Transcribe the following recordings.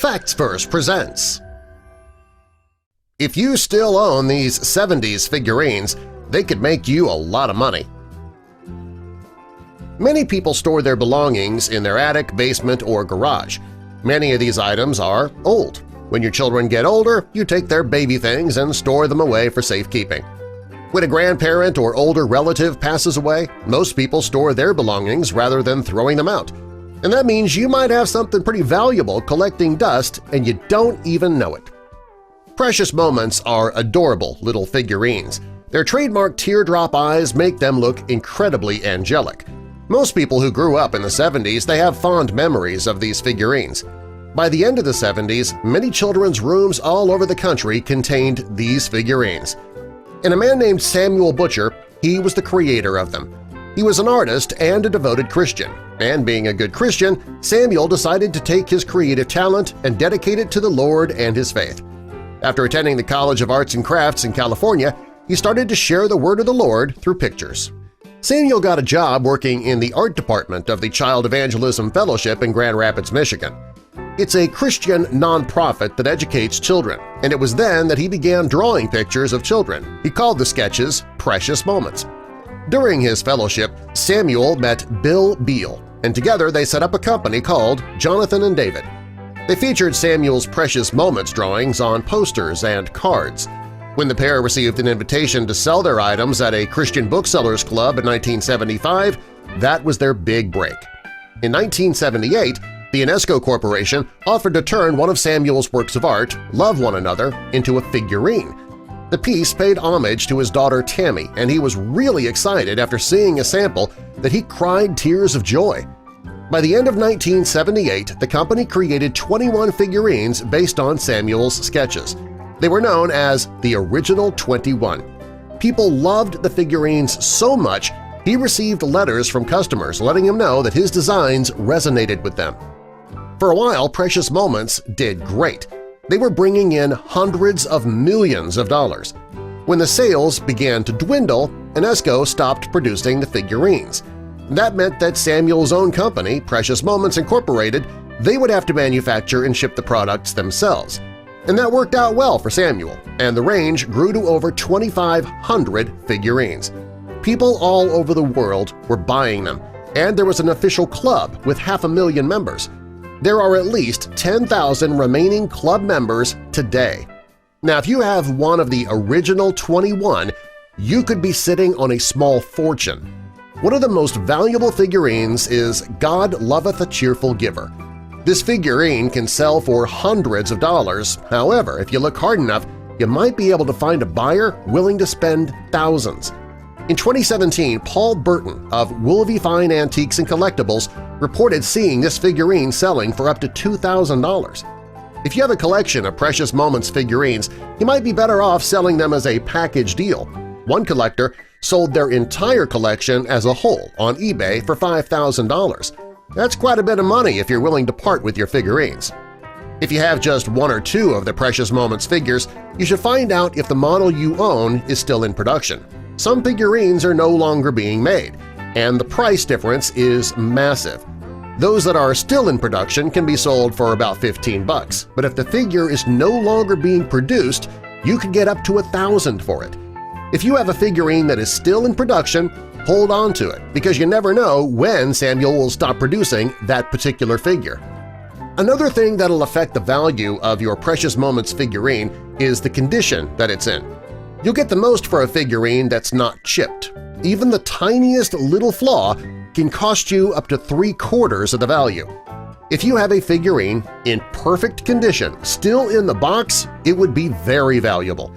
Facts Verse presents. If you still own these 70s figurines, they could make you a lot of money. Many people store their belongings in their attic, basement, or garage. Many of these items are old. When your children get older, you take their baby things and store them away for safekeeping. When a grandparent or older relative passes away, most people store their belongings rather than throwing them out. And that means you might have something pretty valuable collecting dust and you don't even know it. Precious Moments are adorable little figurines. Their trademark teardrop eyes make them look incredibly angelic. Most people who grew up in the 70s, they have fond memories of these figurines. By the end of the 70s, many children's rooms all over the country contained these figurines. And a man named Samuel Butcher, he was the creator of them. He was an artist and a devoted Christian, and being a good Christian, Samuel decided to take his creative talent and dedicate it to the Lord and his faith. After attending the College of Arts and Crafts in California, he started to share the word of the Lord through pictures. Samuel got a job working in the art department of the Child Evangelism Fellowship in Grand Rapids, Michigan. It's a Christian nonprofit that educates children, and it was then that he began drawing pictures of children. He called the sketches Precious Moments. During his fellowship, Samuel met Bill Beal, and together they set up a company called Jonathan and David. They featured Samuel's Precious Moments drawings on posters and cards. When the pair received an invitation to sell their items at a Christian booksellers club in 1975, that was their big break. In 1978, the UNESCO Corporation offered to turn one of Samuel's works of art, Love One Another, into a figurine. The piece paid homage to his daughter Tammy, and he was really excited after seeing a sample that he cried tears of joy. By the end of 1978, the company created 21 figurines based on Samuel's sketches. They were known as the Original 21. People loved the figurines so much he received letters from customers letting him know that his designs resonated with them. For a while, Precious Moments did great. They were bringing in hundreds of millions of dollars. When the sales began to dwindle, UNESCO stopped producing the figurines. That meant that Samuel's own company, Precious Moments Incorporated, they would have to manufacture and ship the products themselves. And that worked out well for Samuel, and the range grew to over 2,500 figurines. People all over the world were buying them, and there was an official club with 500,000 members. There are at least 10,000 remaining club members today. Now, if you have one of the Original 21, you could be sitting on a small fortune. One of the most valuable figurines is God Loveth a Cheerful Giver. This figurine can sell for hundreds of dollars. However, if you look hard enough, you might be able to find a buyer willing to spend thousands. In 2017, Paul Burton of Woolvie Fine Antiques and Collectibles reported seeing this figurine selling for up to $2,000. If you have a collection of Precious Moments figurines, you might be better off selling them as a package deal. One collector sold their entire collection as a whole on eBay for $5,000. That's quite a bit of money if you're willing to part with your figurines. If you have just one or two of the Precious Moments figures, you should find out if the model you own is still in production. Some figurines are no longer being made, and the price difference is massive. Those that are still in production can be sold for about $15, but if the figure is no longer being produced, you could get up to $1,000 for it. If you have a figurine that is still in production, hold on to it because you never know when Samuel will stop producing that particular figure. Another thing that'll affect the value of your Precious Moments figurine is the condition that it's in. You'll get the most for a figurine that's not chipped. Even the tiniest little flaw can cost you up to 3/4 of the value. If you have a figurine in perfect condition still in the box, it would be very valuable.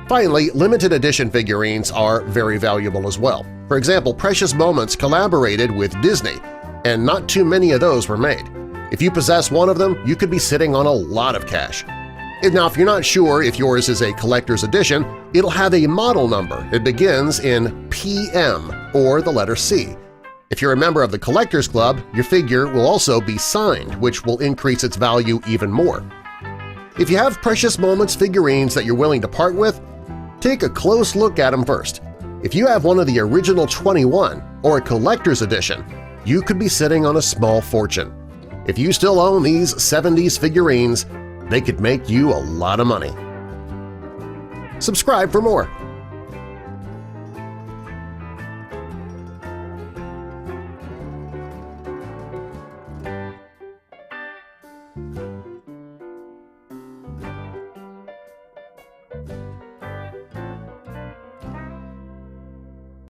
Finally, limited edition figurines are very valuable as well. For example, Precious Moments collaborated with Disney, and not too many of those were made. If you possess one of them, you could be sitting on a lot of cash. Now, if you're not sure if yours is a collector's edition, it'll have a model number. It begins in PM or the letter C. If you're a member of the Collectors Club, your figure will also be signed, which will increase its value even more. If you have Precious Moments figurines that you're willing to part with, take a close look at them first. If you have one of the Original 21 or a collector's edition, you could be sitting on a small fortune. If you still own these 70s figurines, they could make you a lot of money. Subscribe for more.